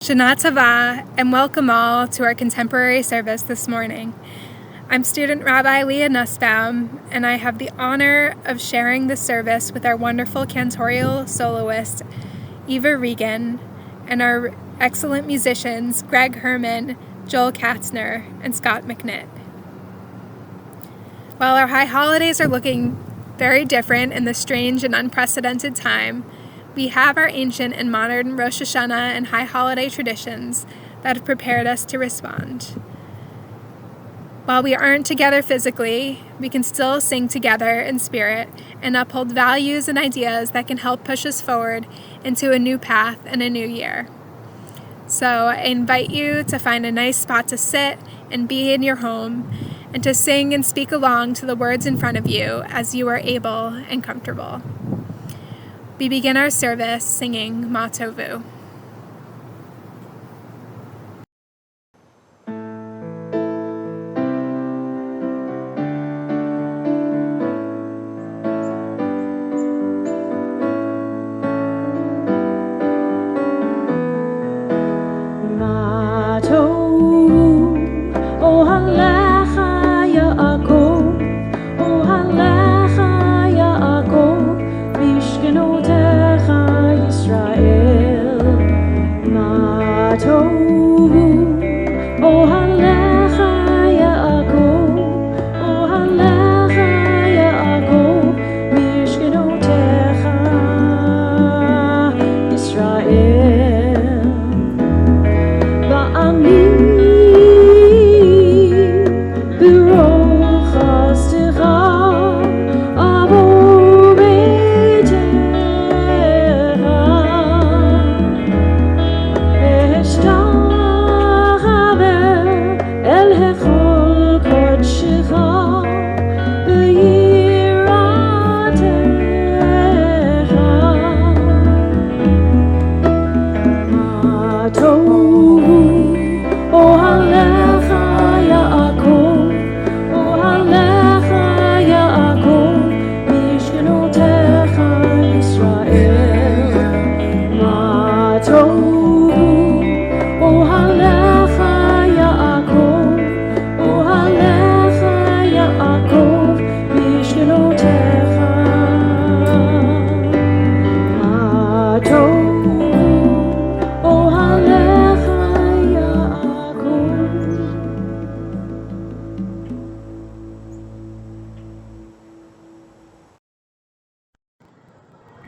Shana Tova, and welcome all to our contemporary service this morning. I'm student Rabbi Leah Nussbaum, and I have the honor of sharing this service with our wonderful cantorial soloist, Eva Regan, and our excellent musicians, Greg Herman, Joel Katzner, and Scott McNitt. While our high holidays are looking very different in this strange and unprecedented time, we have our ancient and modern Rosh Hashana and high holiday traditions that have prepared us to respond. While we aren't together physically, we can still sing together in spirit and uphold values and ideas that can help push us forward into a new path and a new year. So I invite you to find a nice spot to sit and be in your home, and to sing and speak along to the words in front of you as you are able and comfortable. We begin our service singing Ma Tovu.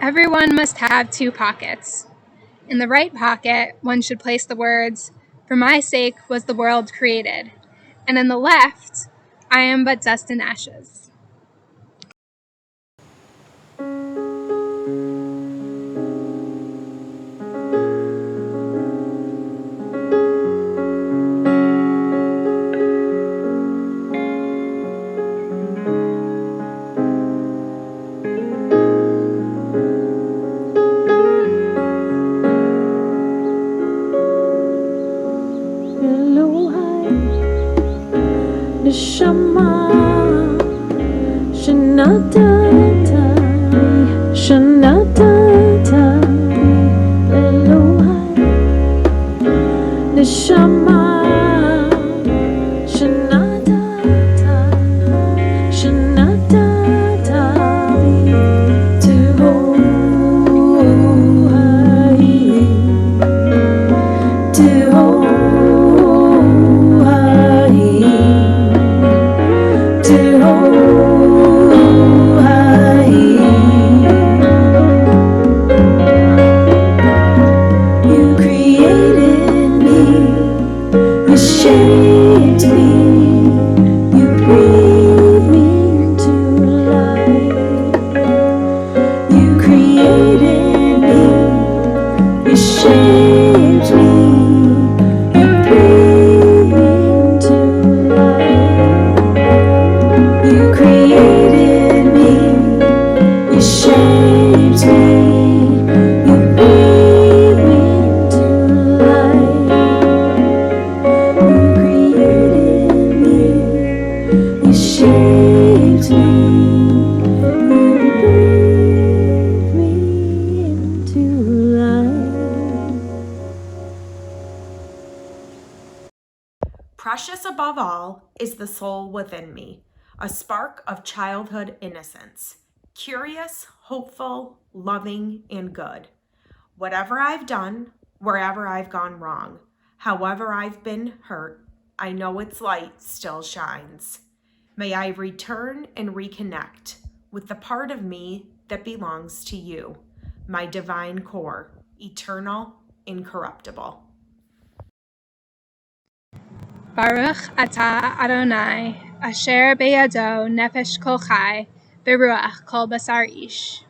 Everyone must have two pockets. In the right pocket, one should place the words, "For my sake was the world created," and in the left, "I am but dust and ashes." Neshama Precious above all is the soul within me, a spark of childhood innocence, curious, hopeful, loving, and good. Whatever I've done, wherever I've gone wrong, however I've been hurt, I know its light still shines. May I return and reconnect with the part of me that belongs to you, my divine core, eternal, incorruptible. Baruch atah Adonai, asher beyado nefesh kol chai, v'ruach kol basar ish.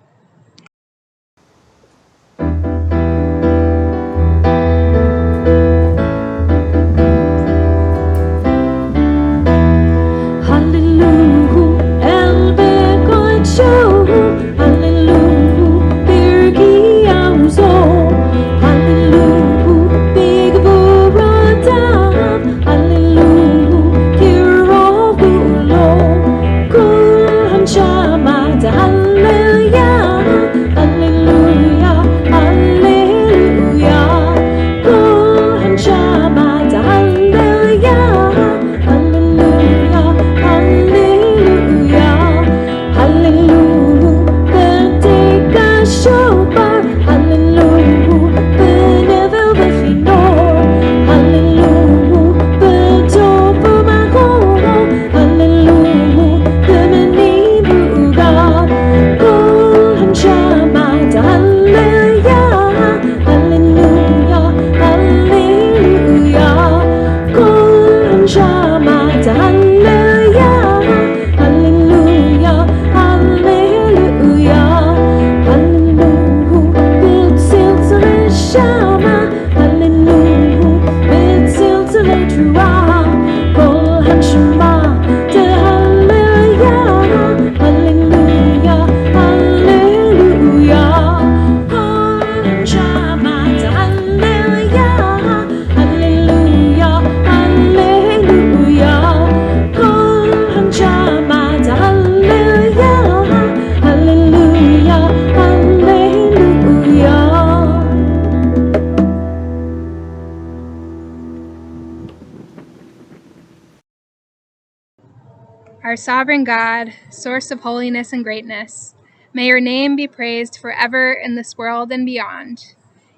Our sovereign God, source of holiness and greatness, may your name be praised forever in this world and beyond.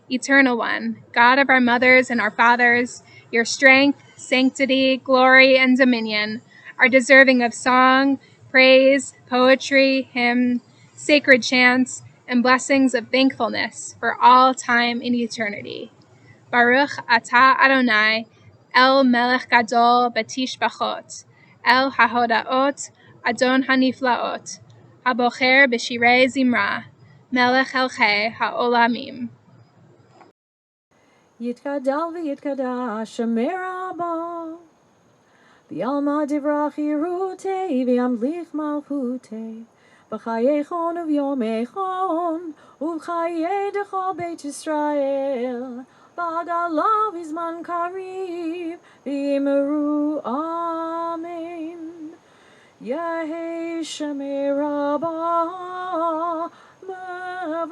Eternal One, God of our mothers and our fathers, your strength, sanctity, glory, and dominion are deserving of song, praise, poetry, hymn, sacred chants, and blessings of thankfulness for all time and eternity. Baruch atah Adonai, El Melech Gadol Batishbachot, El Hahodaot, Adon Haniflaot, Habocher B'Shirei Zimra, Melech Elchei Ha'olamim. Yitkadal v'yitkadash Rabba, v'yalma divrach yirutei v'yamlich malchutei, v'chayechon uv'yomechon, uv'chayei dechol Beit Yisrael, v'adalav izman kariv, v'yimeru amen. Yehei Shemei Rabba, mevarach,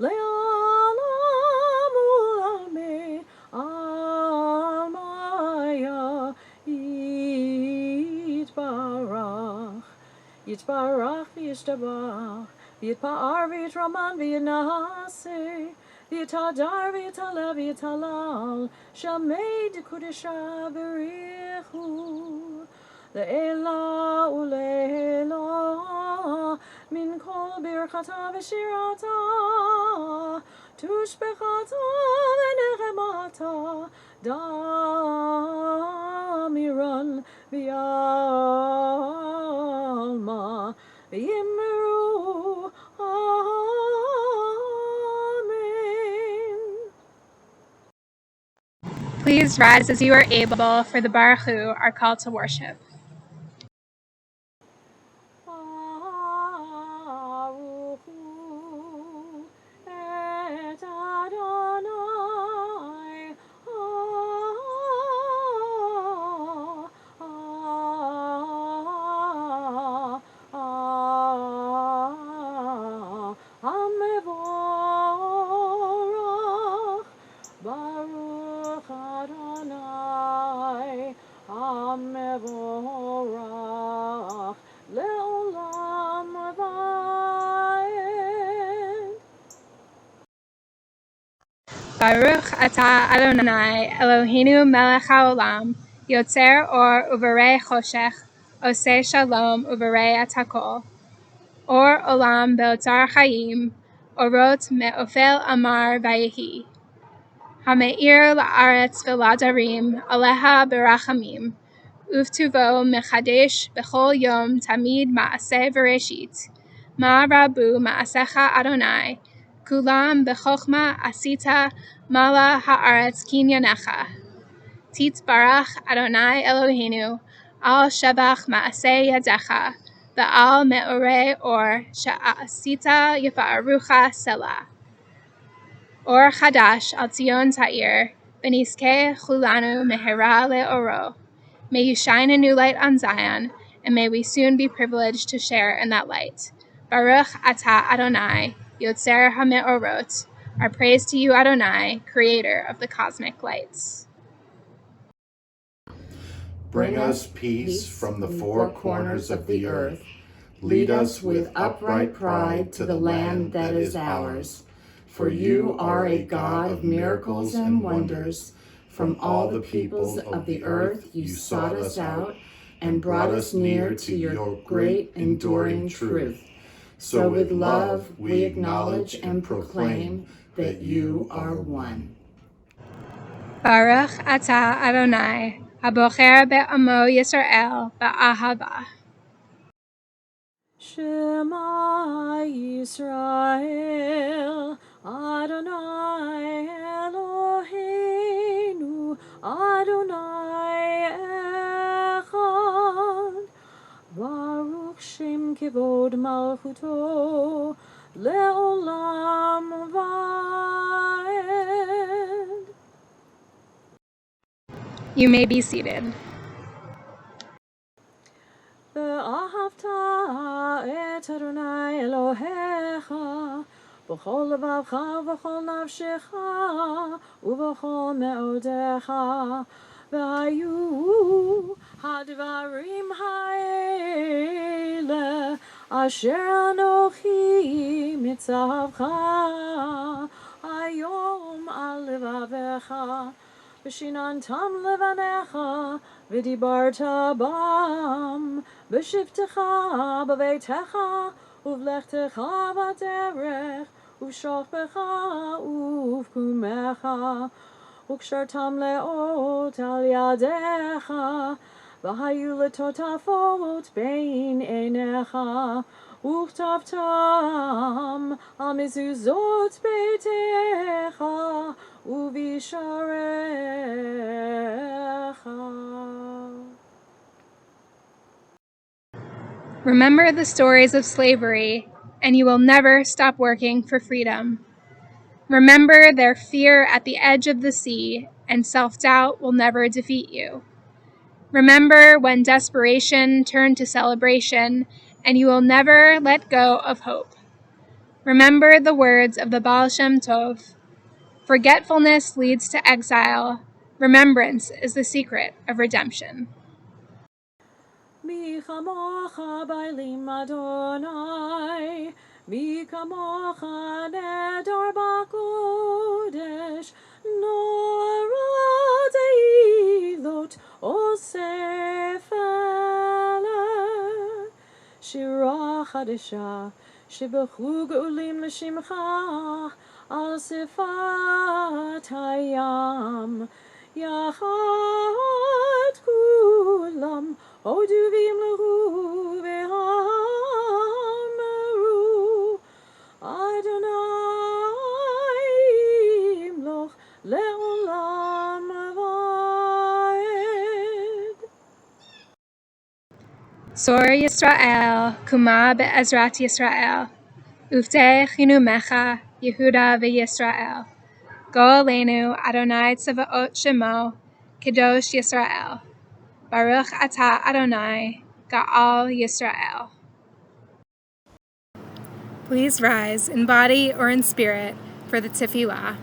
le'olam u'almei almaya yitbarach. Yitbarach v'yishtabach, v'yitpa'ar v'yitraman v'yinaseh, v'yitadar v'yitaleh v'yitalal, shamei d'kudesha b'richu, le'ela u'le'ela, min kol birchata v'shirata, tushbechata v'nechemata, damiran v'yalma, v'yimmeru amen. Please rise as you are able for the Baruch Hu, our call to worship. Baruch Hu et Adonai, Hamevorach, Baruch Adonai. Baruch atah Adonai Eloheinu melech haolam, yotzer or uberei choshech, oseh shalom uberei atakol. Or olam beotzar chayim, orot me'ofel amar vayehi. Hameir la'aretz v'ladarim, aleha berachamim, uvtuvo mechadesh bechol yom tamid ma'aseh v'reshit. Ma rabu ma'asecha Adonai, kulam bechokma asita mala ha'aretz kinyanecha. Titbarach Adonai Eloheinu, al shevach ma'aseh yadecha, va'al me'orei or she'asita yifa'arucha selah. Or chadash al Zion Ta'ir, v'nizkeh chulanu mehera le'oro. May you shine a new light on Zion, and may we soon be privileged to share in that light. Baruch atah Adonai, Yotzer HaMe'orot. Our praise to you, Adonai, creator of the cosmic lights. Bring us peace from the four corners of the earth. Lead us with upright pride to the land that is ours. For you are a God of miracles and wonders. From all the peoples of the earth you sought us out and brought us near to your great enduring truth. So with love we acknowledge and proclaim that you are one. Baruch atah Adonai, habocher be'amo Yisrael ba'ahava. Shema Yisrael, Adonai Eloheinu, Adonai Echad. Baruch Shem Kevod Malchuto, Le'olam Vaed. You may be seated. ואהבת את אדוני אלוהיך בכל לבבך ובכל נפשך ובכל מאודיך והיו הדברים האלה אשר אנוכי מצווך היום על לבביך ושיננתם לבניך ודיברת בם בשבתך בביתך ובלכתך בדרך ובשוכבך ובקומך וקשרתם לאות על ידיך והיו לטוטפות בין עיניך וכתבתם על מזוזות ביתך ובשעריך. Remember the stories of slavery, and you will never stop working for freedom. Remember their fear at the edge of the sea, and self-doubt will never defeat you. Remember when desperation turned to celebration, and you will never let go of hope. Remember the words of the Baal Shem Tov. Forgetfulness leads to exile. Remembrance is the secret of redemption. מי כמוך בעלים אדוני, מי כמוך נדר בקודש, נורא תהילות אוסף אלה. שירה חדשה שבחרו גאולים לשמך על שפת הים, יחד כולם הודובים להו והמרו אדוני ימלוך לעולם ועד. Sor Yisrael, Kuma be'ezrat Yisrael, Ufte chinumecha, Yehuda ve'Yisrael. Go Aleinu, Adonai Tzavaot Shemo, Kadosh Yisrael. Baruch atah Adonai, Ga'al Yisrael. Please rise in body or in spirit for the tefillah.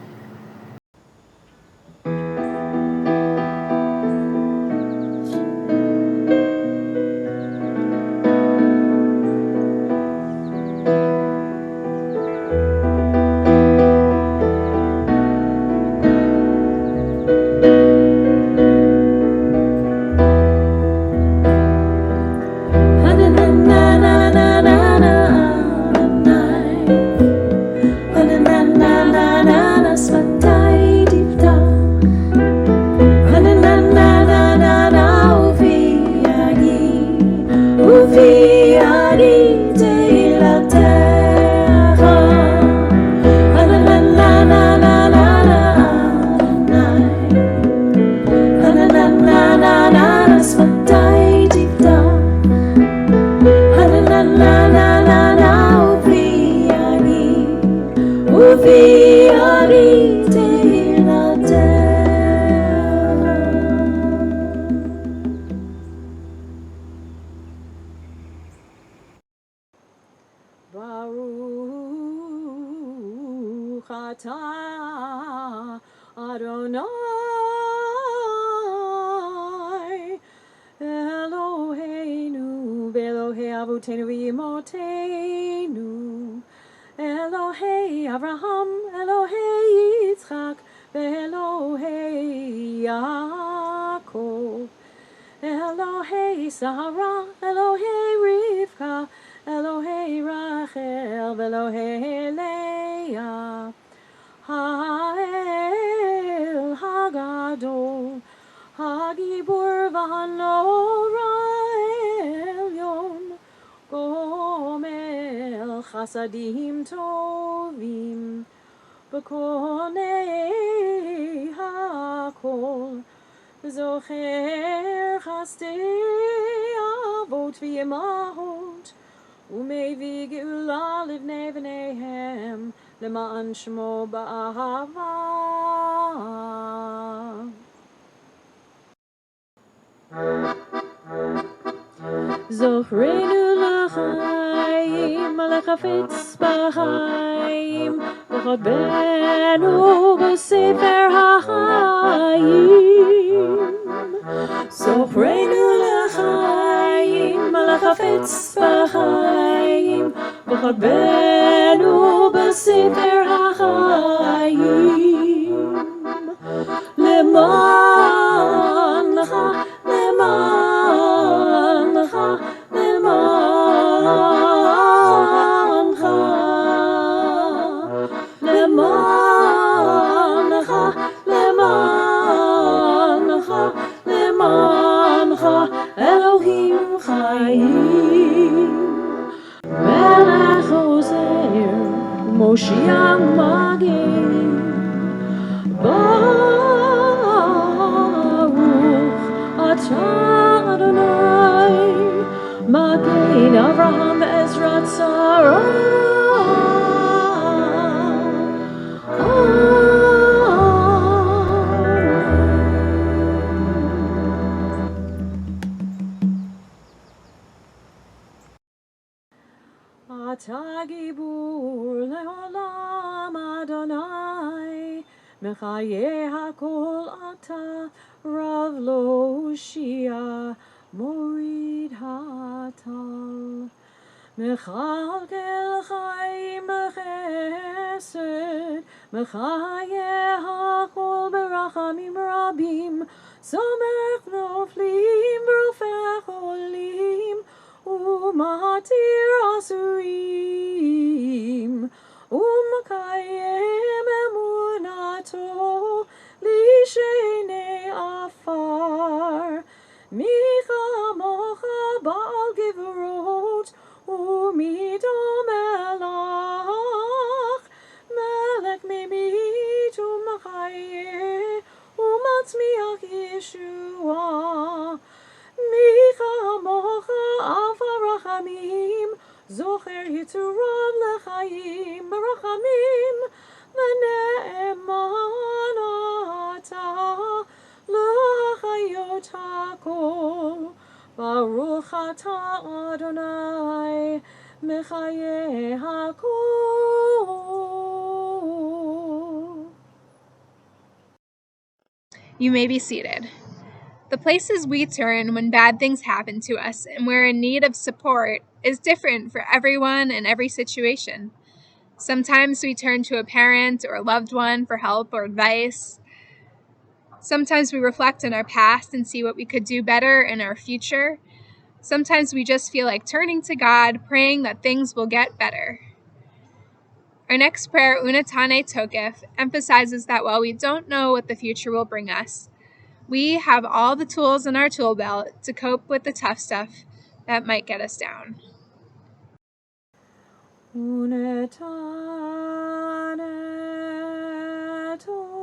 Baruch atah Adonai Eloheinu v'Elohei avotenu v'imotenu Elohei Avraham Elohei Yitzchak v'Elohei Yaakov Elohei Sarah Elohei Rivka Elohei Rachel v'Elohei Leah Ha'el Hagadol Hagibur v'Hanora Elyon Gomel Chasadim Tovim B'konei HaKol Zocher Chasdei Avot v'Yemahot Umevi Geula Livnei V'neihem Lema'an Shmo Ba'ahava Zochreinu l'chaim l'chafetz b'chaim v'chodbenu b'sefer ha'chaim Zochreinu l'chaim l'chafetz b'chaim v'chodbenu b'sefer ha'chaim Lemancha Lemancha Lemancha Lemancha Lemancha Elohim Chaim Melech Ozer Moshiach Magen Baruch atah Adonai Magen Avraham Ezra Tzara Atah Gibur le'olam Adonai Mechaye hakol atah Rav lo Shia Morid hatal Mechalkel chaim b'chesed Mechaye hakol berachamim rabim Somech noflim v'rofech olim Umatir asurim Umakayem emunato Lishenei afar Micha mocha ba'al givrot Umidom elach Melech mimit umachaye Umatzmiach Yeshua Micha mocha avarachamim Zocher yitzurav lechayim Barachamim V'ne'eman atah L'chayot hakol Baruch atah Adonai Mechaye hakol. You may be seated. The places we turn when bad things happen to us and we're in need of support is different for everyone and every situation. Sometimes we turn to a parent or a loved one for help or advice. Sometimes we reflect on our past and see what we could do better in our future. Sometimes we just feel like turning to God, praying that things will get better. Our next prayer, Unatane Tokef, emphasizes that while we don't know what the future will bring us, we have all the tools in our tool belt to cope with the tough stuff that might get us down. Unetane tokev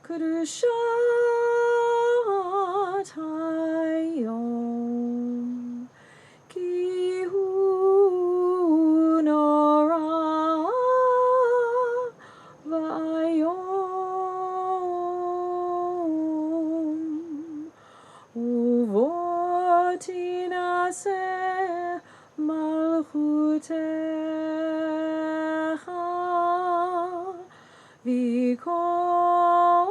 kedushat hayom ki hu nora vayom uvotina תעשה מלכותך ויקום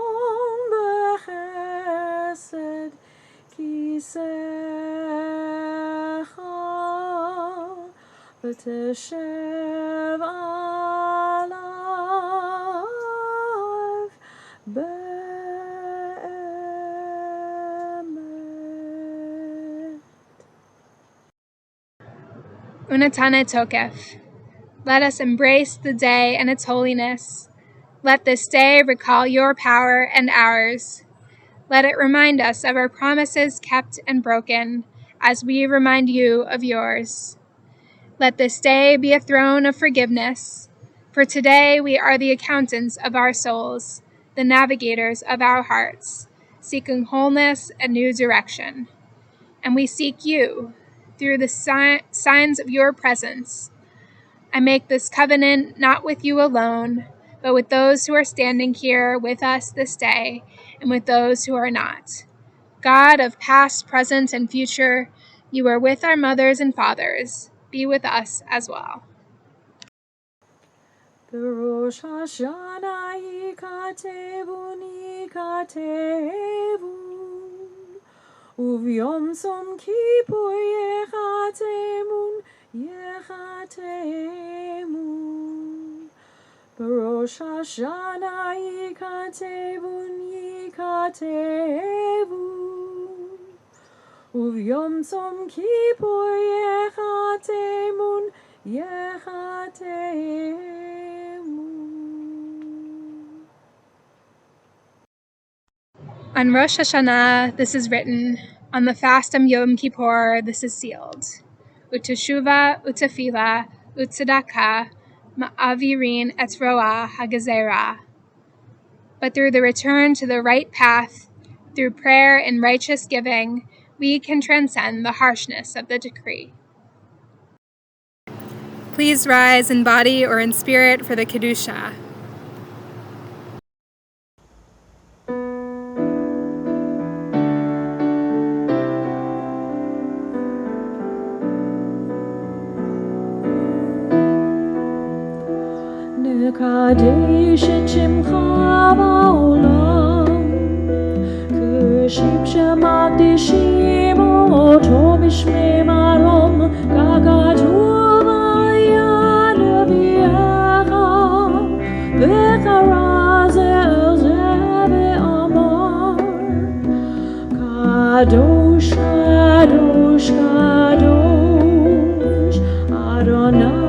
בחסד כיסאך ותשב עליו באמת. Unatana Tokef. Let us embrace the day and its holiness. Let this day recall your power and ours. Let it remind us of our promises kept and broken, as we remind you of yours. Let this day be a throne of forgiveness, for today we are the accountants of our souls, the navigators of our hearts, seeking wholeness and new direction. And we seek you through the signs of your presence. I make this covenant not with you alone, but with those who are standing here with us this day and with those who are not. God of past, present, and future, you are with our mothers and fathers. Be with us as well. Rosh Hashana yikatevun yikatevun Uvyom Som Kippur yechatemun yechatemun Rosh Hashana yikatevun yikatevun Uvyom Som Kippur yechatemun yechatemun. On Rosh Hashana, this is written. On the fast of Yom Kippur, this is sealed. Uteshuva, utefila, utsedaka, ma'avirin et roa hagazera. But through the return to the right path, through prayer and righteous giving, we can transcend the harshness of the decree. Please rise in body or in spirit for the Kedusha. נקדש את שמך בעולם, כשם שמקדישים אותו בשמי מרום, ככתוב היה נביאך, וקרא זה אל זה ואמר, קדוש, קדוש, קדוש, אדוני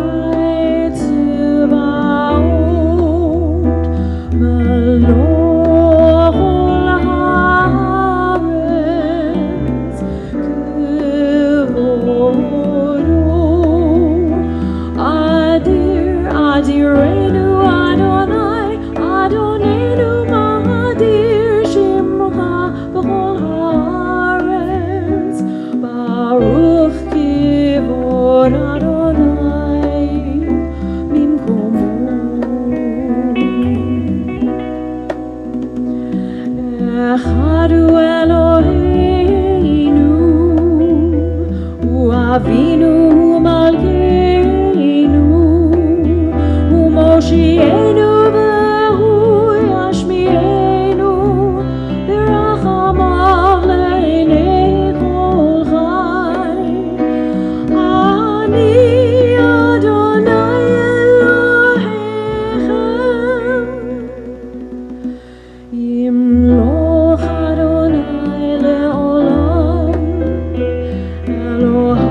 Avinu Malkeinu Umoshienu Vehu Yashmienu Berachamav Leinei Kol Chai Ani Adonai Elohechem Yimloch Adonai Leolam Elohim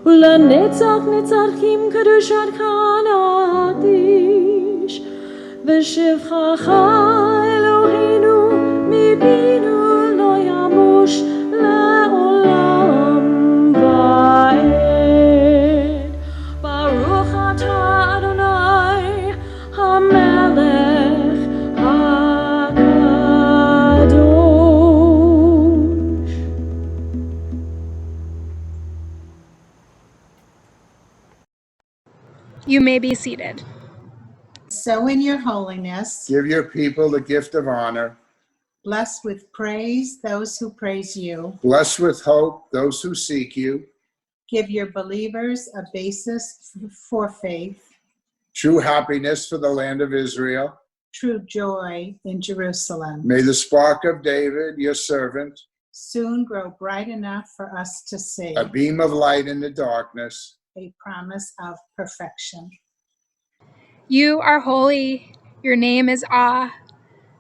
ולנצח נצחים קדושתך נקדיש ושבחך אלוהינו מפינו לא ימוש לעולם ועד. ברוך אתה אדוני המלך הקדוש. You may be seated. So in your holiness, Give your people the gift of honor. bless with praise those who praise you. Bless with hope those who seek you. Give your believers a basis for faith, True happiness for the land of Israel. true joy in Jerusalem. May the spark of David, your servant, Soon grow bright enough for us to see a beam of light in the darkness. a promise of perfection. You are holy. Your name is Ah.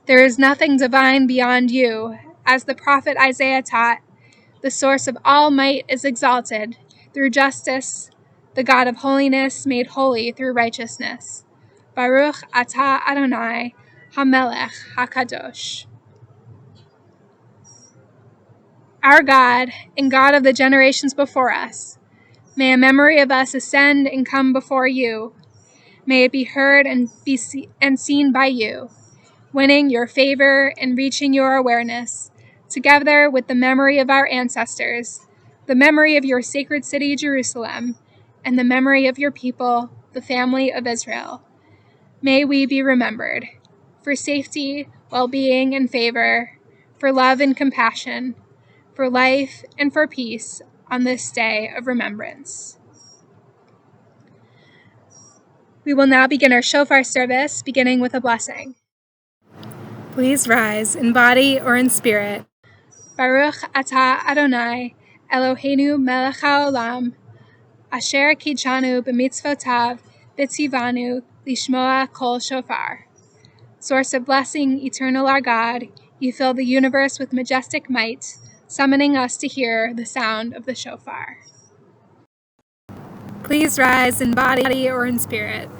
There is nothing divine beyond you. As the prophet Isaiah taught, the source of all might is exalted through justice, the God of holiness made holy through righteousness. Baruch atah Adonai, HaMelech HaKadosh. Our God and God of the generations before us, may a memory of us ascend and come before you. May it be heard and seen by you, winning your favor and reaching your awareness, together with the memory of our ancestors, the memory of your sacred city, Jerusalem, and the memory of your people, the family of Israel. May we be remembered for safety, well-being, and favor, for love and compassion, for life and for peace on this day of remembrance. We will now begin our shofar service, beginning with a blessing. Please rise in body or in spirit. Baruch atah Adonai, Eloheinu melech haolam, asher kidshanu b'mitzvotav, v'tzivanu lishmoa kol shofar. Source of blessing, eternal our God, you fill the universe with majestic might, summoning us to hear the sound of the shofar. Please rise in body or in spirit.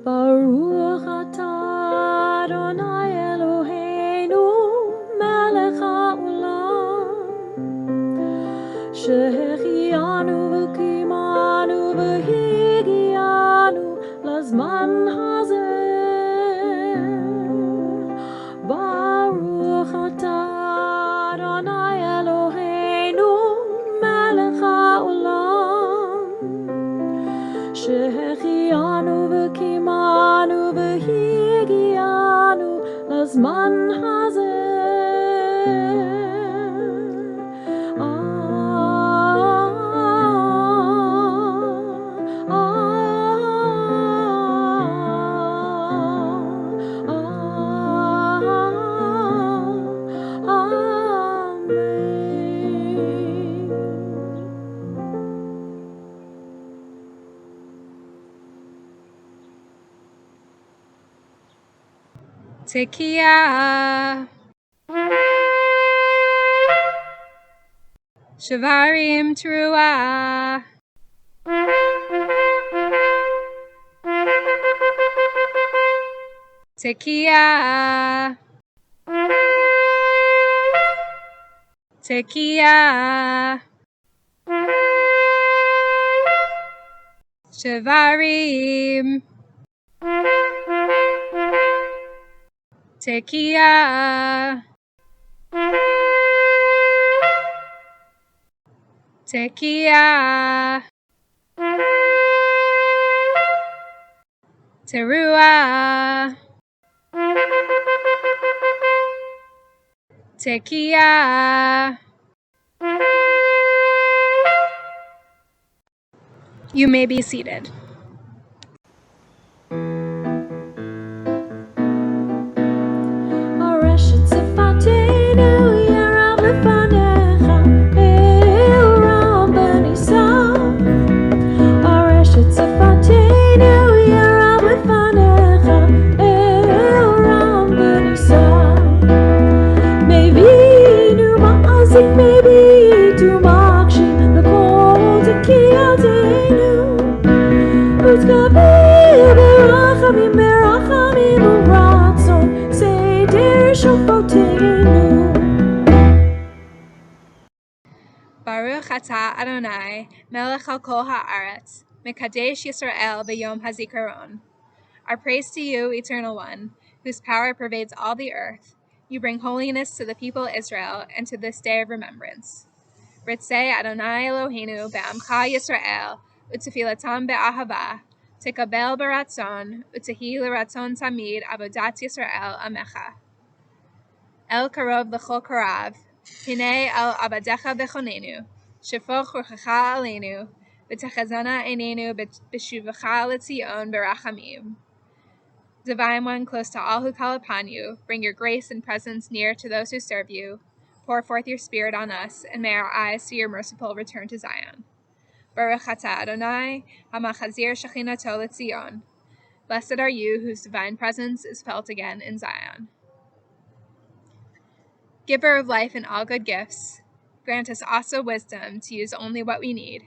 Baruch atah Adonai Eloheinu melech haolam shehechianu v'kimanu v'higianu lazman hazeh. Baruch atah Adonai Eloheinu melech haolam shehechianu v'kimanu v'higianu lazman hazeh. Tekiah. Shavarim Teruah. Tekiah. Tekiah. Shavarim. Tekiah. Tekiah. Teruah. Tekiah. You may be seated. Areshet Sefatenu Yerav Lefanecha Eoram Benisa. Areshet Sefatenu Yerav Lefanecha Eoram Benisa. Mevinu Ma'azik Mevitu Makshi L'kol Tekiyatenu Utkaveh Berachamim Berachamim Uratzon Seder Shofotenu. Baruch atah Adonai, melech al kol haaretz, mekadesh Yisrael b'yom hazikaron. Our praise to you, Eternal One, whose power pervades all the earth. You bring holiness to the people of Israel and to this day of remembrance. Ritzei Adonai Eloheinu be'amcha Yisrael, u'tefilatam be'ahava, tekabel beratzon, u'tehi l'ratzon tamid avodat Yisrael amecha. El karov l'chol karav, hinei el abadecha bechonenu, shefoch ruchacha aleinu, v'techazana einenu b'shuvacha l'tzion berachamim. Divine One, close to all who call upon you, bring your grace and presence near to those who serve you. Pour forth your Spirit on us, and may our eyes see your merciful return to Zion. Baruch atah Adonai, hamachazir shechinato l'tzion. Blessed are you whose divine presence is felt again in Zion. Giver of life and all good gifts, grant us also wisdom to use only what we need,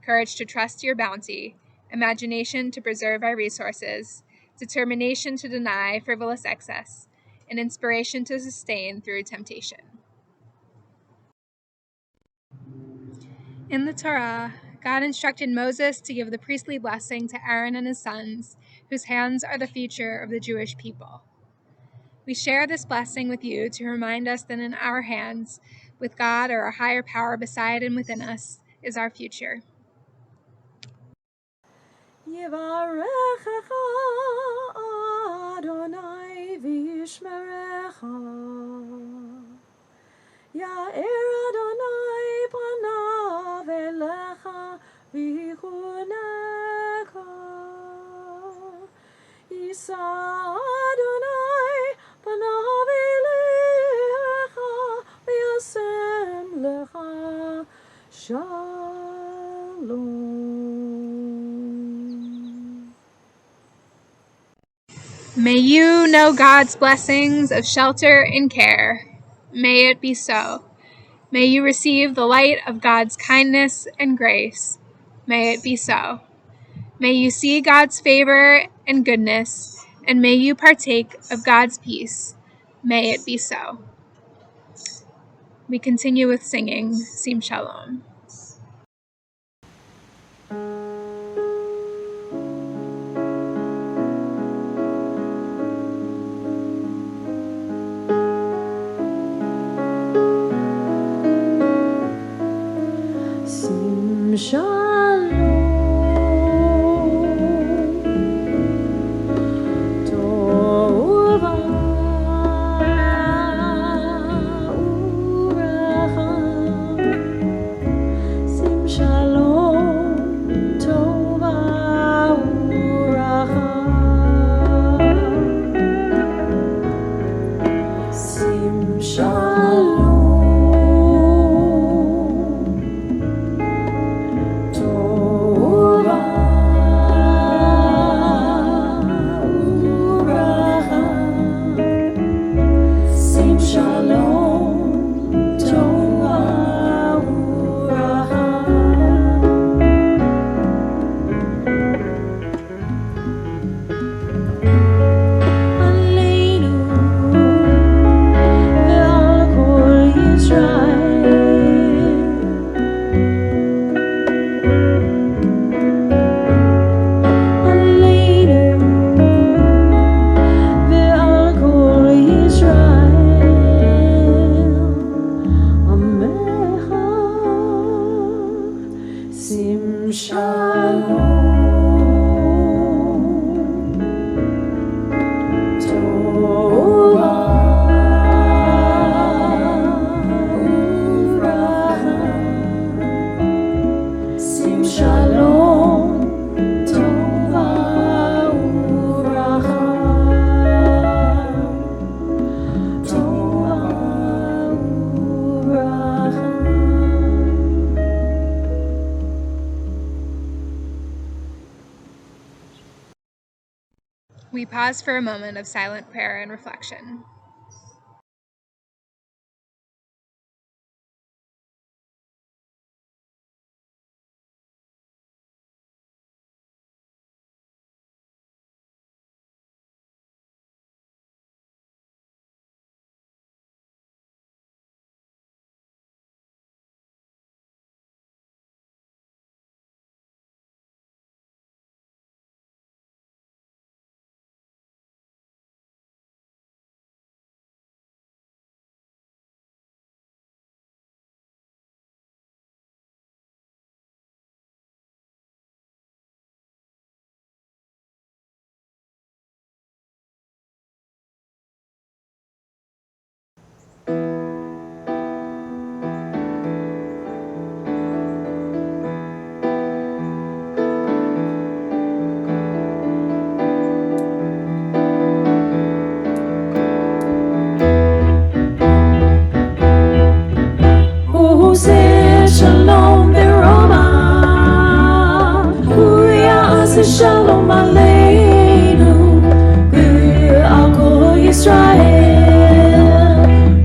courage to trust your bounty, imagination to preserve our resources, determination to deny frivolous excess, and inspiration to sustain through temptation. In the Torah, God instructed Moses to give the priestly blessing to Aaron and his sons, whose hands are the future of the Jewish people. We share this blessing with you to remind us that in our hands, with God or a higher power beside and within us, is our future. Yivarechecha Adonai v'yishmerecha. Ya'er Adonai panav elecha v'yichunecha. Yisa Adonai panav elecha v'yasem lecha shalom. May you know God's blessings of shelter and care. May it be so. May you receive the light of God's kindness and grace. May it be so. May you see God's favor and goodness, and may you partake of God's peace. May it be so. We continue with singing Sim Shalom. Sim shalom, tova urecha. Sim shalom, tova urecha. Sim shalom. Sim shalom, tova uvracha. Sim shalom, tova uvracha. Tova uvracha. We pause for a moment of silent prayer and reflection. שלום עלינו ועל כל ישראל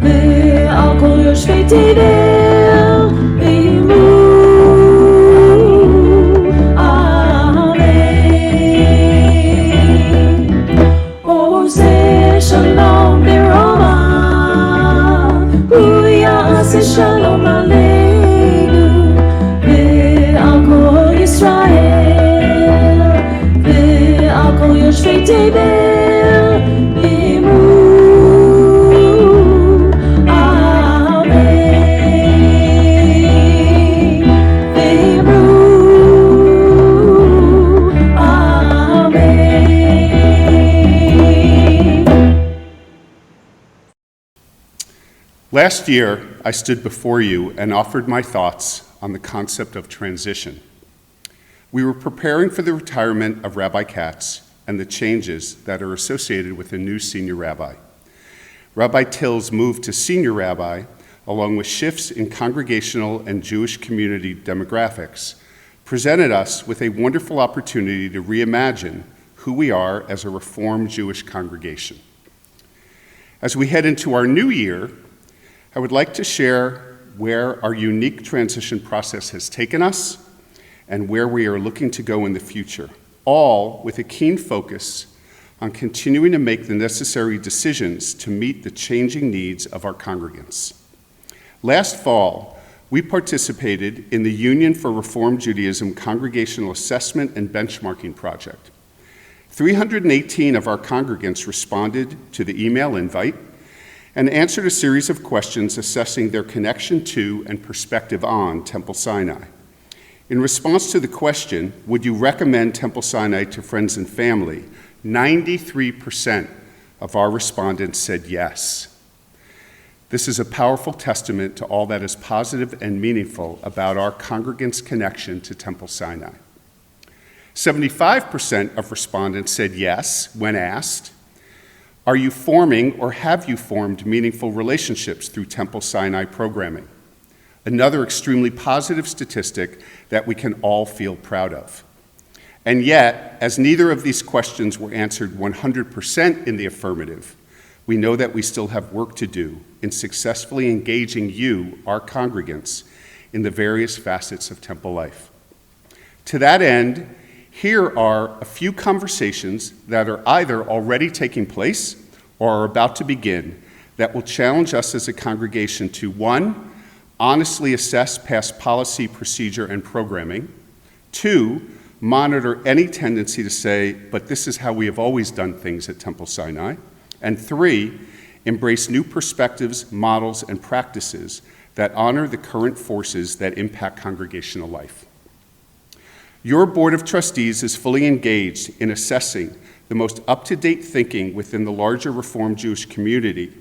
ועל כל יושבי תבל ואמרו אמן. עושה שלום ברמה הוא יעשה שלום עלינו ועל כל ישראל ועל כל יושבי תבל אמרו אמן. ואמרו אמן. Last year, I stood before you and offered my thoughts on the concept of transition. We were preparing for the retirement of Rabbi Katz and the changes that are associated with a new senior rabbi. Rabbi Till's move to senior rabbi, along with shifts in congregational and Jewish community demographics, presented us with a wonderful opportunity to reimagine who we are as a Reformed Jewish congregation. As we head into our new year, I would like to share where our unique transition process has taken us and where we are looking to go in the future, all with a keen focus on continuing to make the necessary decisions to meet the changing needs of our congregants. Last fall, we participated in the Union for Reform Judaism Congregational Assessment and Benchmarking Project. 318 of our congregants responded to the email invite and answered a series of questions assessing their connection to and perspective on Temple Sinai. In response to the question, would you recommend Temple Sinai to friends and family, 93% of our respondents said yes. This is a powerful testament to all that is positive and meaningful about our congregants' connection to Temple Sinai. 75% of respondents said yes when asked, are you forming or have you formed meaningful relationships through Temple Sinai programming? Another extremely positive statistic that we can all feel proud of. And yet, as neither of these questions were answered 100% in the affirmative, we know that we still have work to do in successfully engaging you, our congregants, in the various facets of Temple life. To that end, here are a few conversations that are either already taking place or are about to begin that will challenge us as a congregation to, one, honestly assess past policy, procedure, and programming. Two, monitor any tendency to say, but this is how we have always done things at Temple Sinai. And three, embrace new perspectives, models, and practices that honor the current forces that impact congregational life. Your Board of Trustees is fully engaged in assessing the most up-to-date thinking within the larger Reformed Jewish community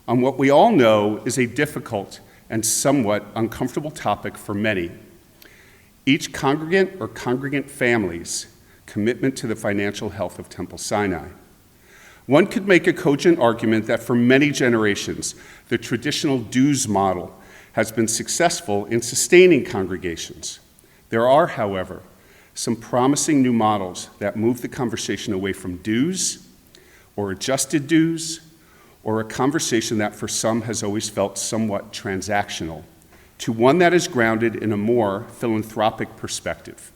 on what we all know is a difficult and somewhat uncomfortable topic for many: each congregant or congregant family's commitment to the financial health of Temple Sinai. One could make a cogent argument that for many generations, the traditional dues model has been successful in sustaining congregations. There are, however, some promising new models that move the conversation away from dues or adjusted dues, or a conversation that for some has always felt somewhat transactional, to one that is grounded in a more philanthropic perspective.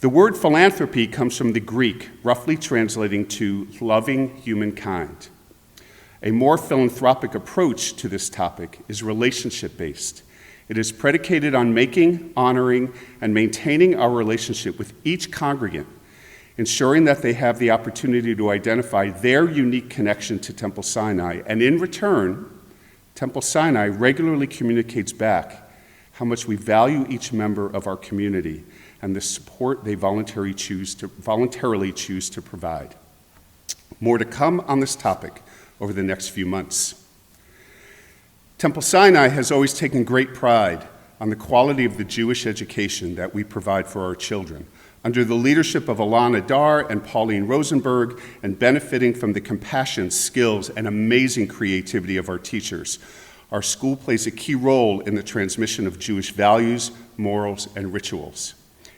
The word philanthropy comes from the Greek, roughly translating to loving humankind. A more philanthropic approach to this topic is relationship-based. It is predicated on making, honoring, and maintaining our relationship with each congregant, ensuring that they have the opportunity to identify their unique connection to Temple Sinai, and in return, Temple Sinai regularly communicates back how much we value each member of our community and the support they voluntarily choose to provide. More to come on this topic over the next few months. Temple Sinai has always taken great pride on the quality of the Jewish education that we provide for our children, under the leadership of Alana Dar and Pauline Rosenberg, and benefiting from the compassion, skills, and amazing creativity of our teachers. Our school plays a key role in the transmission of Jewish values, morals, and rituals.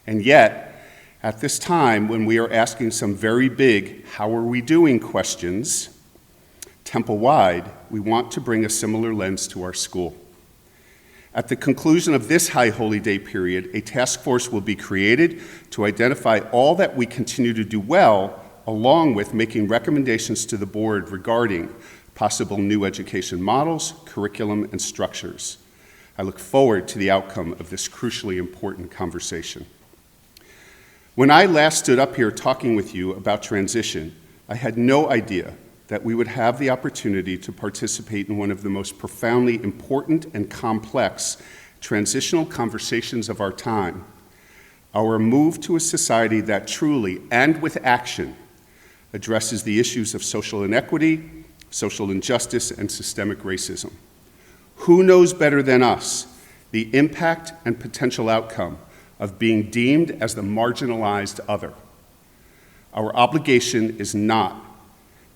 And yet, At this time, when we are asking some very big, how are we doing questions, temple-wide, we want to bring a similar lens to our school. At the conclusion of this High Holy Day period, a task force will be created to identify all that we continue to do well, along with making recommendations to the board regarding possible new education models, curriculum, and structures. I look forward to the outcome of this crucially important conversation. When I last stood up here talking with you about transition, I had no idea that we would have the opportunity to participate in one of the most profoundly important and complex transitional conversations of our time, our move to a society that truly, and with action, addresses the issues of social inequity, social injustice, and systemic racism. Who knows better than us the impact and potential outcome of being deemed as the marginalized other? Our obligation is not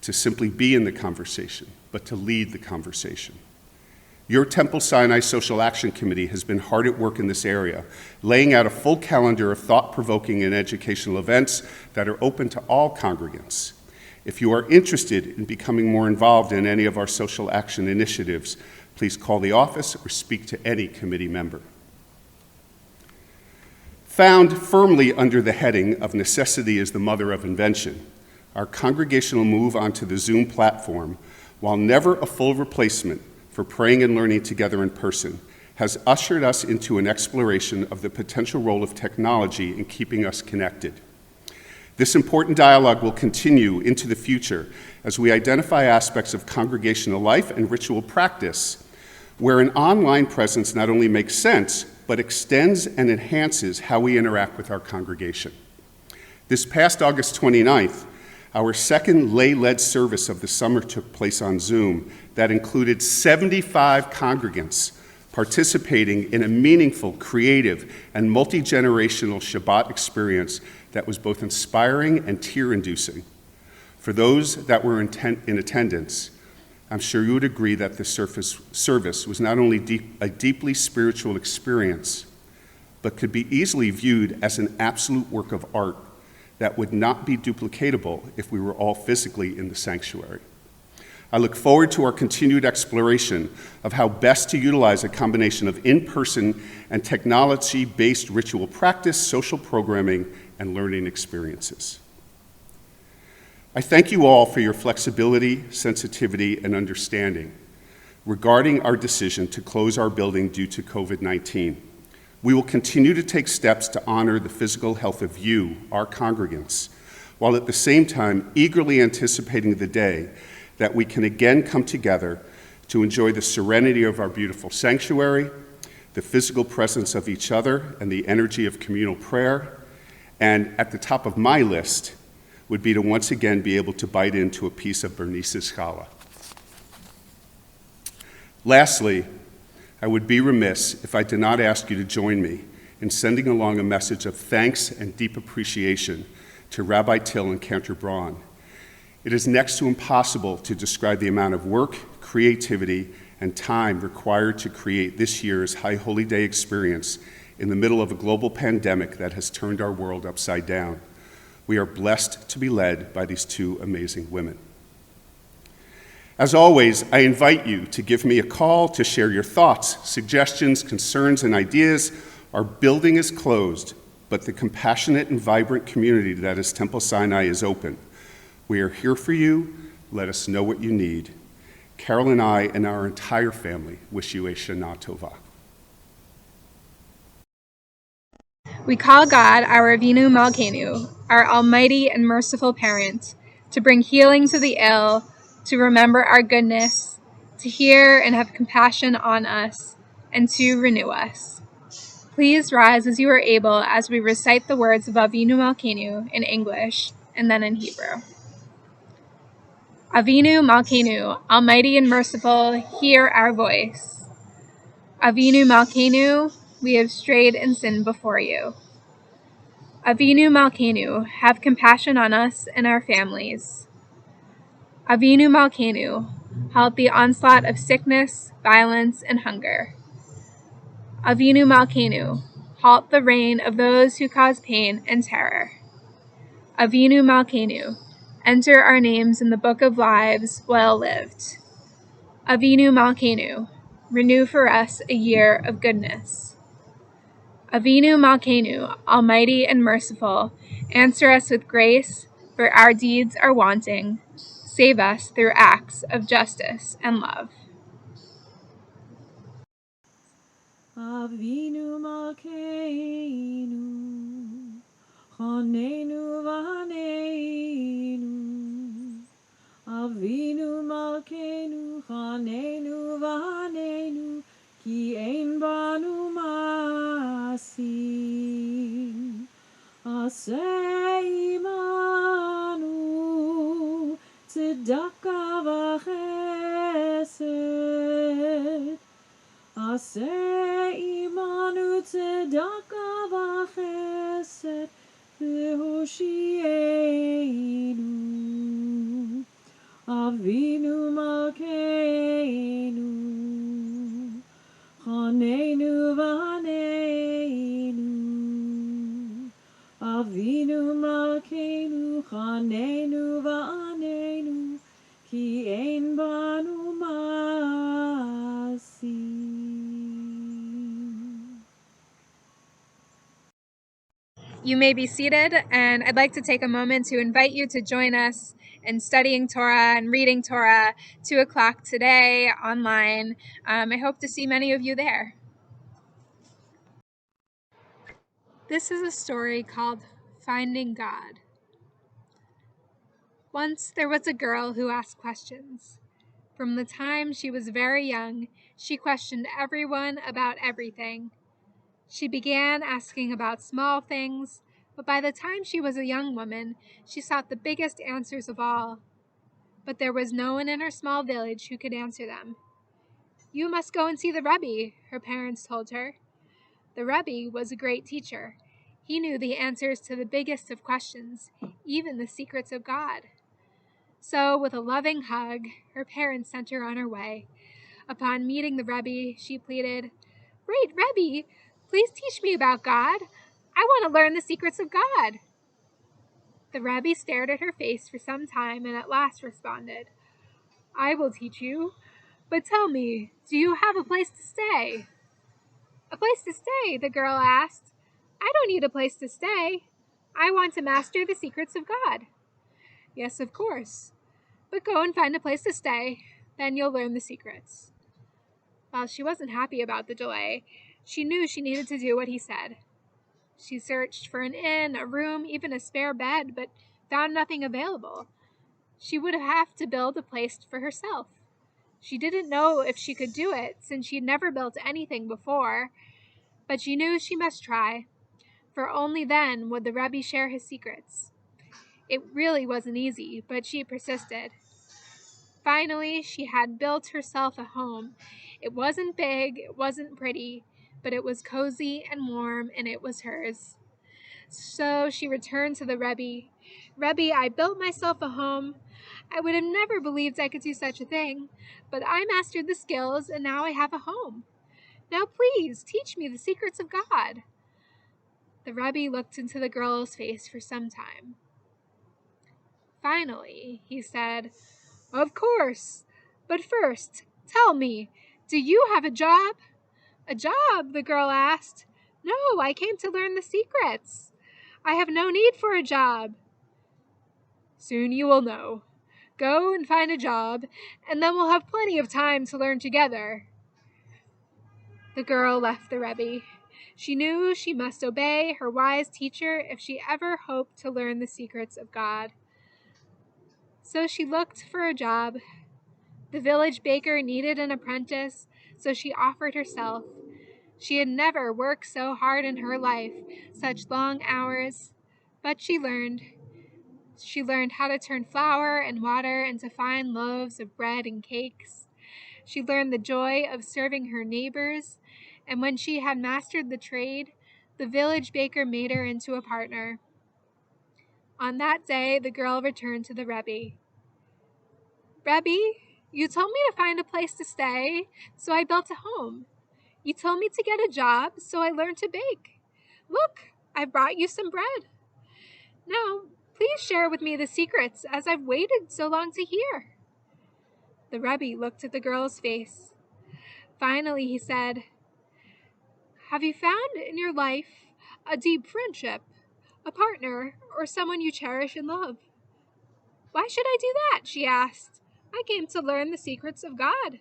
to simply be in the conversation, but to lead the conversation. Your Temple Sinai Social Action Committee has been hard at work in this area, laying out a full calendar of thought-provoking and educational events that are open to all congregants. If you are interested in becoming more involved in any of our social action initiatives, please call the office or speak to any committee member. Found firmly under the heading of necessity is the mother of invention, our congregational move onto the Zoom platform, while never a full replacement for praying and learning together in person, has ushered us into an exploration of the potential role of technology in keeping us connected. This important dialogue will continue into the future as we identify aspects of congregational life and ritual practice where an online presence not only makes sense, but extends and enhances how we interact with our congregation. This past August 29th, our second lay-led service of the summer took place on Zoom that included 75 congregants participating in a meaningful, creative, and multi-generational Shabbat experience that was both inspiring and tear-inducing. For those that were in attendance, I'm sure you would agree that this service was not only a deeply spiritual experience, but could be easily viewed as an absolute work of art that would not be duplicatable if we were all physically in the sanctuary. I look forward to our continued exploration of how best to utilize a combination of in-person and technology-based ritual practice, social programming, and learning experiences. I thank you all for your flexibility, sensitivity, and understanding regarding our decision to close our building due to COVID-19. We will continue to take steps to honor the physical health of you, our congregants, while at the same time eagerly anticipating the day that we can again come together to enjoy the serenity of our beautiful sanctuary, the physical presence of each other, and the energy of communal prayer. And at the top of my list would be to once again be able to bite into a piece of Bernice's challah. Lastly, I would be remiss if I did not ask you to join me in sending along a message of thanks and deep appreciation to Rabbi Till and Cantor Braun. It is next to impossible to describe the amount of work, creativity, and time required to create this year's High Holy Day experience in the middle of a global pandemic that has turned our world upside down. We are blessed to be led by these two amazing women. As always, I invite you to give me a call to share your thoughts, suggestions, concerns, and ideas. Our building is closed, but the compassionate and vibrant community that is Temple Sinai is open. We are here for you. Let us know what you need. Carol and I and our entire family wish you a Shana Tova. We call God our Avinu Malkeinu, our almighty and merciful parent, to bring healing to the ill, to remember our goodness, to hear and have compassion on us, and to renew us. Please rise as you are able as we recite the words of Avinu Malkeinu in English and then in Hebrew. Avinu Malkeinu, almighty and merciful, hear our voice. Avinu Malkeinu, we have strayed and sinned before you. Avinu Malkeinu, have compassion on us and our families. Avinu Malkeinu, halt the onslaught of sickness, violence, and hunger. Avinu Malkeinu, halt the reign of those who cause pain and terror. Avinu Malkeinu, enter our names in the book of lives well lived. Avinu Malkeinu, renew for us a year of goodness. Avinu Malkeinu, almighty and merciful, answer us with grace, for our deeds are wanting. Save us through acts of justice and love. Avinu Malkeinu, Chanenu v'Haneinu. Avinu Malkeinu, Chanenu v'Haneinu, Ki ein banu masim. Aseh imanu, tzedakah v'chesed. Aseh imanu tzedakah v'chesed v'hoshienu. Avinu Malkeinu, Chanenu v'Haneinu. Avinu Malkeinu, Chanenu v'Haneinu, Ki ein banu masim. You may be seated, and I'd like to take a moment to invite you to join us in studying Torah and reading Torah 2 o'clock today online. I hope to see many of you there. This is a story called Finding God. Once there was a girl who asked questions. From the time she was very young, she questioned everyone about everything. She began asking about small things, but by the time she was a young woman, she sought the biggest answers of all. But there was no one in her small village who could answer them. "You must go and see the Rebbe," her parents told her. The Rebbe was a great teacher. He knew the answers to the biggest of questions, even the secrets of God. So, with a loving hug, her parents sent her on her way. Upon meeting the Rebbe, she pleaded, "Great Rebbe, please teach me about God. I want to learn the secrets of God." The Rebbe stared at her face for some time and at last responded, "I will teach you, but tell me, do you have a place to stay?" "A place to stay?" the girl asked. "I don't need a place to stay. I want to master the secrets of God." "Yes, of course. But go and find a place to stay. Then you'll learn the secrets." While she wasn't happy about the delay, she knew she needed to do what he said. She searched for an inn, a room, even a spare bed, but found nothing available. She would have to build a place for herself. She didn't know if she could do it, since she'd never built anything before, but she knew she must try, for only then would the Rebbe share his secrets. It really wasn't easy, but she persisted. Finally, she had built herself a home. It wasn't big, it wasn't pretty, but it was cozy and warm, and it was hers. So she returned to the Rebbe. "Rebbe, I built myself a home. I would have never believed I could do such a thing, but I mastered the skills, and now I have a home. Now please, teach me the secrets of God." The Rebbe looked into the girl's face for some time. Finally, he said, "Of course. But first, tell me, do you have a job?" "A job?" the girl asked. "No, I came to learn the secrets. I have no need for a job." "Soon you will know. Go and find a job, and then we'll have plenty of time to learn together." The girl left the Rebbe. She knew she must obey her wise teacher if she ever hoped to learn the secrets of God. So she looked for a job. The village baker needed an apprentice, so she offered herself. She had never worked so hard in her life, such long hours, but she learned. She learned how to turn flour and water into fine loaves of bread and cakes. She learned the joy of serving her neighbors, and when she had mastered the trade, the village baker made her into a partner. On that day, the girl returned to the Rebbe. "Rebbe, you told me to find a place to stay, so I built a home. You told me to get a job, so I learned to bake. Look, I've brought you some bread. Now, please share with me the secrets, as I've waited so long to hear." The Rebbe looked at the girl's face. Finally, he said, "Have you found in your life a deep friendship, a partner, or someone you cherish and love?" "Why should I do that?" she asked. "I came to learn the secrets of God,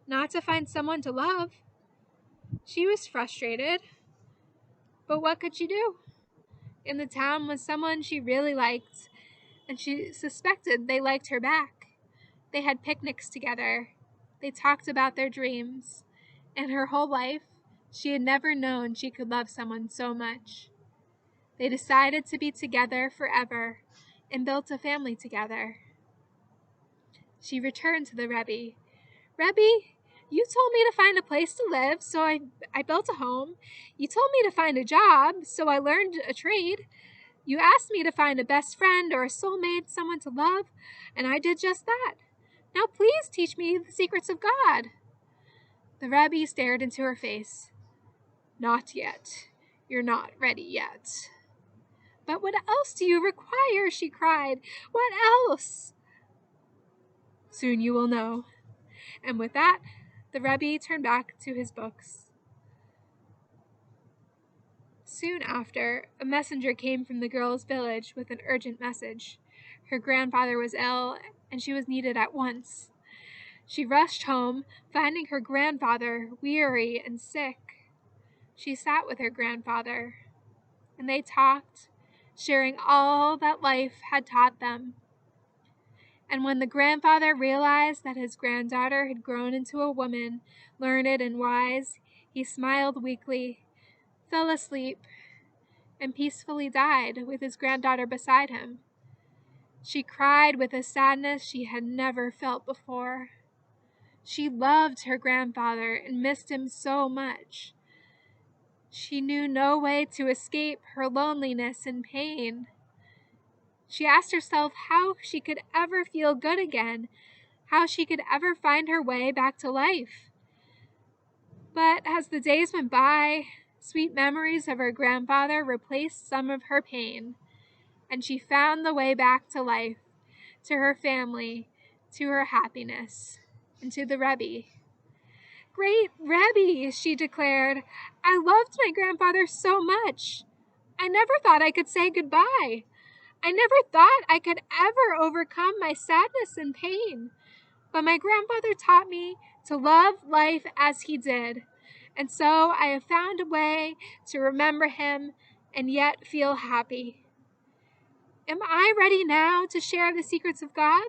not to find someone to love." She was frustrated, but what could she do? In the town was someone she really liked, and she suspected they liked her back. They had picnics together. They talked about their dreams. In her whole life, she had never known she could love someone so much. They decided to be together forever and built a family together. She returned to the Rebbe. "Rebbe, you told me to find a place to live, so I built a home. You told me to find a job, so I learned a trade. You asked me to find a best friend or a soulmate, someone to love, and I did just that. Now please teach me the secrets of God." The Rebbe stared into her face. "Not yet. You're not ready yet." "But what else do you require?" she cried. "What else?" "Soon you will know." And with that, the Rebbe turned back to his books. Soon after, a messenger came from the girl's village with an urgent message. Her grandfather was ill, and she was needed at once. She rushed home, finding her grandfather weary and sick. She sat with her grandfather, and they talked, sharing all that life had taught them. And when the grandfather realized that his granddaughter had grown into a woman, learned and wise, he smiled weakly, fell asleep, and peacefully died with his granddaughter beside him. She cried with a sadness she had never felt before. She loved her grandfather and missed him so much. She knew no way to escape her loneliness and pain. She asked herself how she could ever feel good again, how she could ever find her way back to life. But as the days went by, sweet memories of her grandfather replaced some of her pain, and she found the way back to life, to her family, to her happiness, and to the Rebbe. "Great Rebbe," she declared, "I loved my grandfather so much. I never thought I could say goodbye. I never thought I could ever overcome my sadness and pain. But my grandfather taught me to love life as he did, and so I have found a way to remember him and yet feel happy. Am I ready now to share the secrets of God?"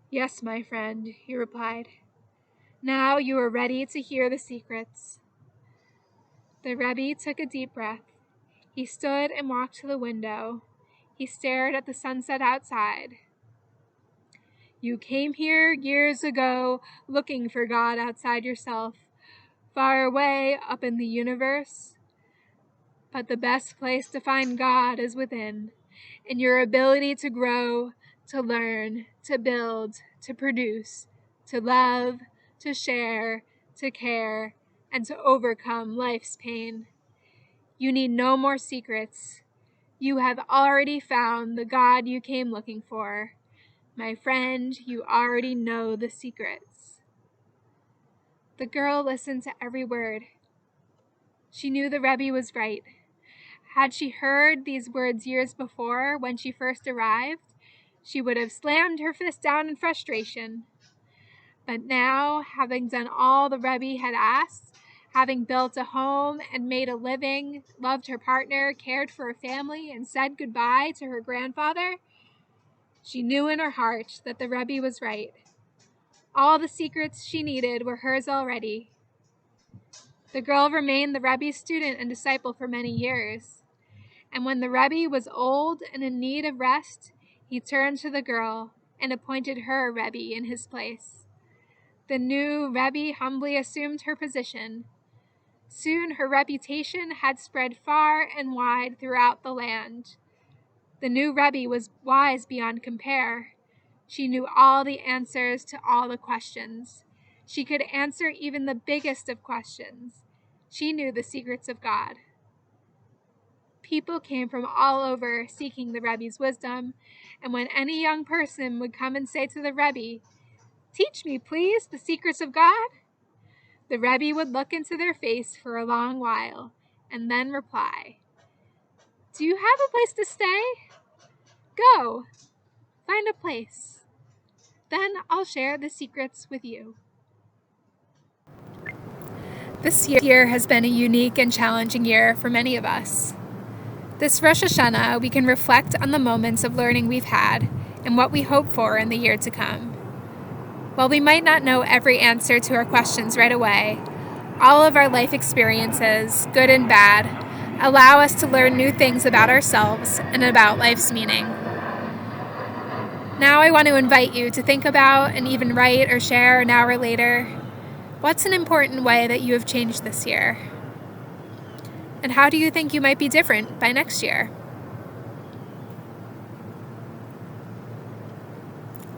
"Yes, my friend," he replied. "Now you are ready to hear the secrets." The Rebbe took a deep breath. He stood and walked to the window. He stared at the sunset outside. "You came here years ago looking for God outside yourself, far away up in the universe. But the best place to find God is within, in your ability to grow, to learn, to build, to produce, to love, to share, to care, and to overcome life's pain. You need no more secrets. You have already found the God you came looking for. My friend, you already know the secrets." The girl listened to every word. She knew the Rebbe was right. Had she heard these words years before, when she first arrived, she would have slammed her fist down in frustration. But now, having done all the Rebbe had asked, having built a home and made a living, loved her partner, cared for her family, and said goodbye to her grandfather, she knew in her heart that the Rebbe was right. All the secrets she needed were hers already. The girl remained the Rebbe's student and disciple for many years. And when the Rebbe was old and in need of rest, he turned to the girl and appointed her Rebbe in his place. The new Rebbe humbly assumed her position. Soon her reputation had spread far and wide throughout the land. The new Rebbe was wise beyond compare. She knew all the answers to all the questions. She could answer even the biggest of questions. She knew the secrets of God. People came from all over seeking the Rebbe's wisdom, and when any young person would come and say to the Rebbe, "Teach me, please, the secrets of God," the Rebbe would look into their face for a long while and then reply, "Do you have a place to stay? Go, find a place. Then I'll share the secrets with you." This year has been a unique and challenging year for many of us. This Rosh Hashana, we can reflect on the moments of learning we've had and what we hope for in the year to come. While we might not know every answer to our questions right away, all of our life experiences, good and bad, allow us to learn new things about ourselves and about life's meaning. Now I want to invite you to think about and even write or share an hour later, what's an important way that you have changed this year? And how do you think you might be different by next year?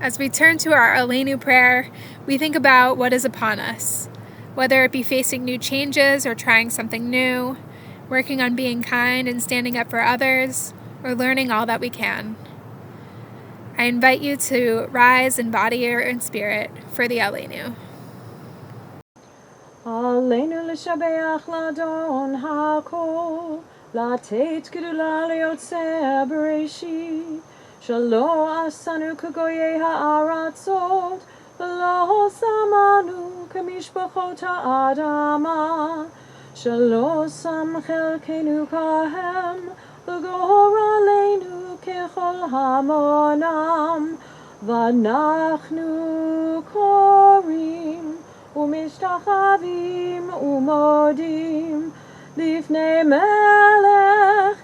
As we turn to our Aleinu prayer, we think about what is upon us, whether it be facing new changes or trying something new, working on being kind and standing up for others, or learning all that we can. I invite you to rise in body and spirit for the Aleinu. עלינו לשבח לאדון הכל, לתת גדולה ליוצר בראשית, שלא עשנו כגויי הארצות, ולא שמנו כמשפחות האדמה, שלא שם חלקנו כהם, וגורלנו ככל המונם, ואנחנו קוראים ומשתחווים ומודים לפני מלך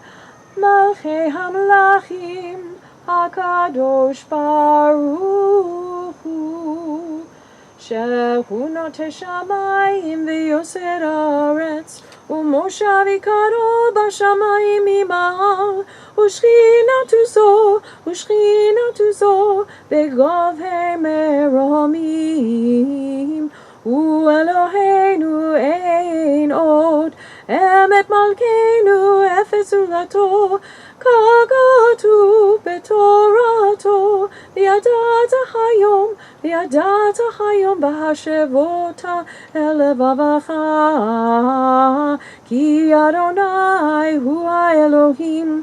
מלכי המלכים הקדוש ברוך הוא, שהוא נוטה שמיים ויוסר ארץ, ומושב יקרו בשמיים ממעל, ושכינתו זו בגבהי מרומים. הוא אלוהינו אין עוד, אמת מלכנו אפס זולתו, ככתוב בתורתו, וידעת היום בהשבות אל לבבך, כי אדוני הוא האלוהים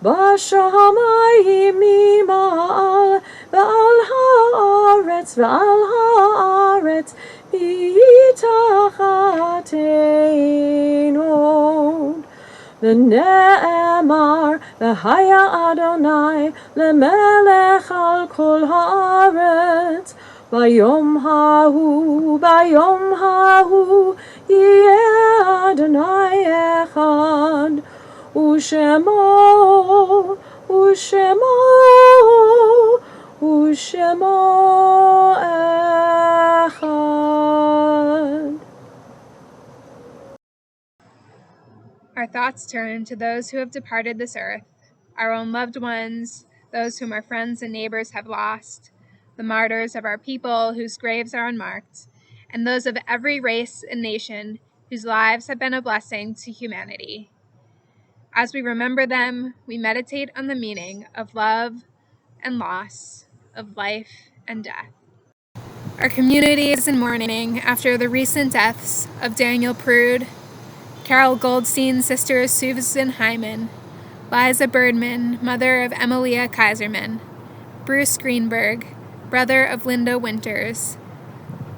בשמיים ממעל, ועל הארץ מתחתנו. ונאמר, והיה אדוני למלך על כל הארץ, ביום ההוא יהיה אדוני אחד, ושמו אחד. Our thoughts turn to those who have departed this earth, our own loved ones, those whom our friends and neighbors have lost, the martyrs of our people whose graves are unmarked, and those of every race and nation whose lives have been a blessing to humanity. As we remember them, we meditate on the meaning of love and loss, of life and death. Our community is in mourning after the recent deaths of Daniel Prude, Carol Goldstein's sister Susan Hyman, Liza Birdman, mother of Emilia Kaiserman, Bruce Greenberg, brother of Linda Winters,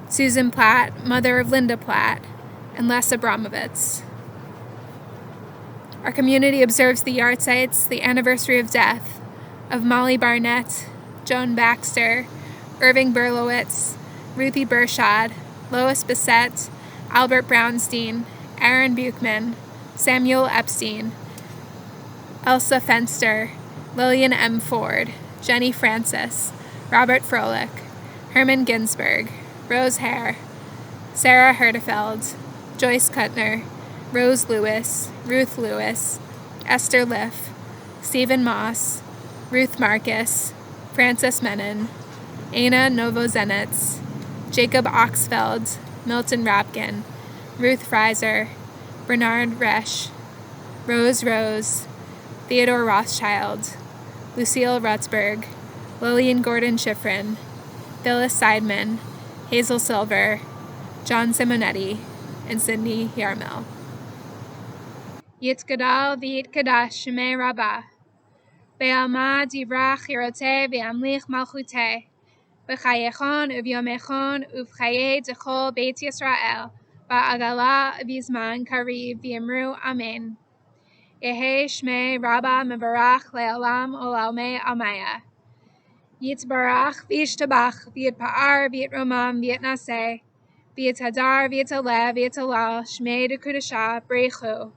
Susan Platt, mother of Linda Platt, and Les Abramovitz. Our community observes the yahrzeits, the anniversary of death, of Molly Barnett, Joan Baxter, Irving Berlowitz, Ruthie Burchard, Lois Bissett, Albert Brownstein, Aaron Buchman, Samuel Epstein, Elsa Fenster, Lillian M. Ford, Jenny Francis, Robert Froelich, Herman Ginsberg, Rose Hare, Sarah Herdefeld, Joyce Kuttner, Rose Lewis, Ruth Lewis, Esther Liff, Stephen Moss, Ruth Marcus, Frances Menon, Anna Novozenitz, Jacob Oxfeld, Milton Rapkin, Ruth Freiser, Bernard Resch, Rose Rose, Theodore Rothschild, Lucille Rutzberg, Lillian Gordon Schifrin, Phyllis Seidman, Hazel Silver, John Simonetti, and Sydney Yarmel. Yitgadal v'yitkadash shemei Rabbah, be'alma divra chiroteh ve'amlich malchuteh, b'chayechon uvyomechon uv'chaye dechol Beit Yisrael, ba'agala v'zman kariv v'yimru amen. Yehe shmei Rabbah mevarach le'olam olamei amaya. Yitbarach v'yishtabach v'yitpa'ar v'yitromam v'yitnaseh, v'yithadar v'yitalev v'yitalal shmei dekudasha breichu.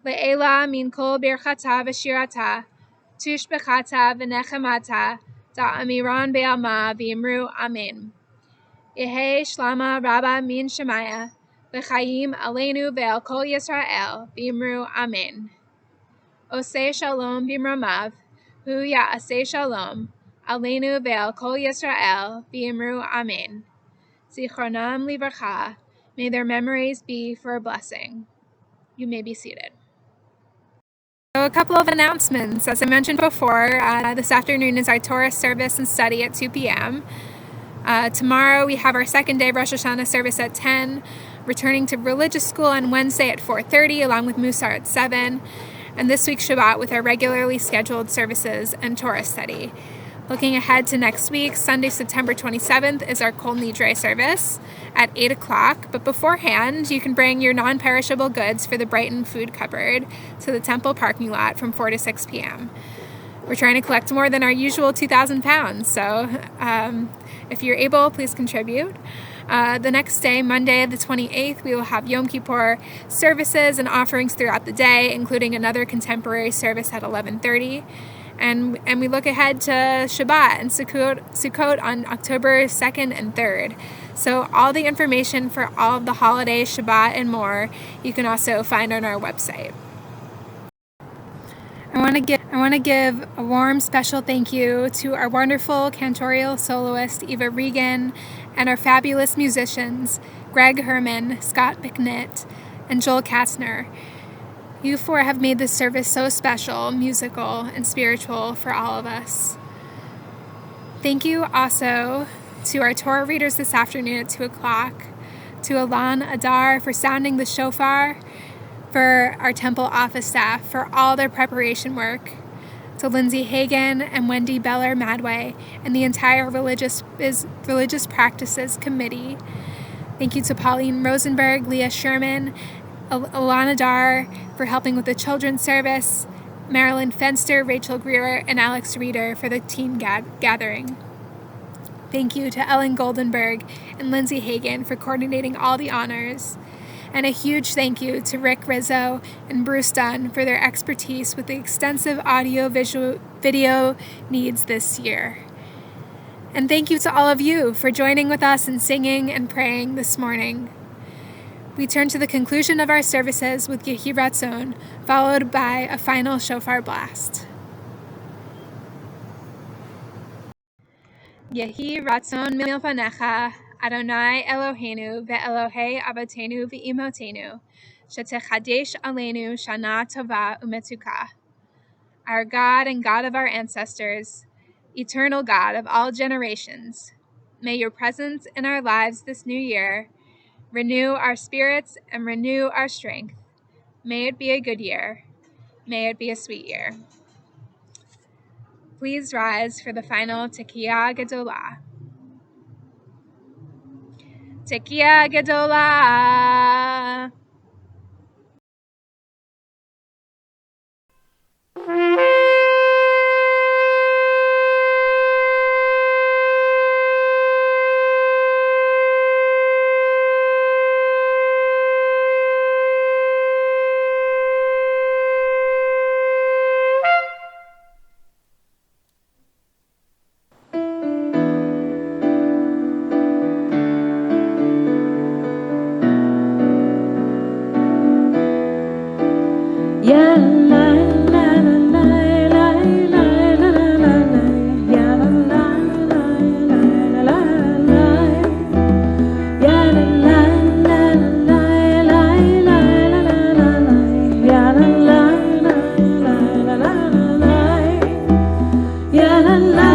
Le'ela min kol birchata v'shirata, tushbechata v'nechemata, da'amiran be'alma v'yimru amen. Yehe shlama Rabbah min shemaya, v'chayim aleinu ve'al kol Yisrael v'yimru amen. Oseh shalom b'mromav, hu ya'aseh shalom, aleinu ve'al kol Yisrael v'yimru amen. Zichronam livracha, may their memories be for a blessing. You may be seated. So a couple of announcements. As I mentioned before, this afternoon is our Torah service and study at 2 p.m. Tomorrow we have our second day Rosh Hashana service at 10, returning to religious school on Wednesday at 4:30, along with Musar at 7, and this week's Shabbat with our regularly scheduled services and Torah study. Looking ahead to next week, Sunday, September 27th is our Kol Nidre service at 8 o'clock, but beforehand, you can bring your non-perishable goods for the Brighton food cupboard to the temple parking lot from 4 to 6 p.m. We're trying to collect more than our usual 2,000 pounds, so if you're able, please contribute. The next day, Monday the 28th, we will have Yom Kippur services and offerings throughout the day, including another contemporary service at 11:30. And we look ahead to Shabbat and Sukkot on October 2nd and 3rd. So all the information for all of the holidays, Shabbat, and more, you can also find on our website. I want to give a warm special thank you to our wonderful cantorial soloist Eva Regan and our fabulous musicians Greg Herman, Scott Bicknett, and Joel Kastner. You four have made this service so special, musical, and spiritual for all of us. Thank you also to our Torah readers this afternoon at 2 o'clock, to Alan Adar for sounding the shofar, for our temple office staff for all their preparation work, to Lindsay Hagan and Wendy Beller Madway and the entire Religious Practices Committee. Thank you to Pauline Rosenberg, Leah Sherman, Alana Dar for helping with the children's service, Marilyn Fenster, Rachel Greer, and Alex Reeder for the teen gathering. Thank you to Ellen Goldenberg and Lindsay Hagan for coordinating all the honors. And a huge thank you to Rick Rizzo and Bruce Dunn for their expertise with the extensive video needs this year. And thank you to all of you for joining with us in singing and praying this morning. We turn to the conclusion of our services with Yehi Ratzon, followed by a final shofar blast. Yehi Ratzon milpanecha, Adonai Eloheinu ve'Elohei Avotenu ve'imotenu, shetechadesh aleinu shana tova umetuka. Our God and God of our ancestors, eternal God of all generations, may your presence in our lives this new year renew our spirits and renew our strength. May it be a good year. May it be a sweet year. Please rise for the final Tekiah Gedolah. Tekiah Gedolah. and light.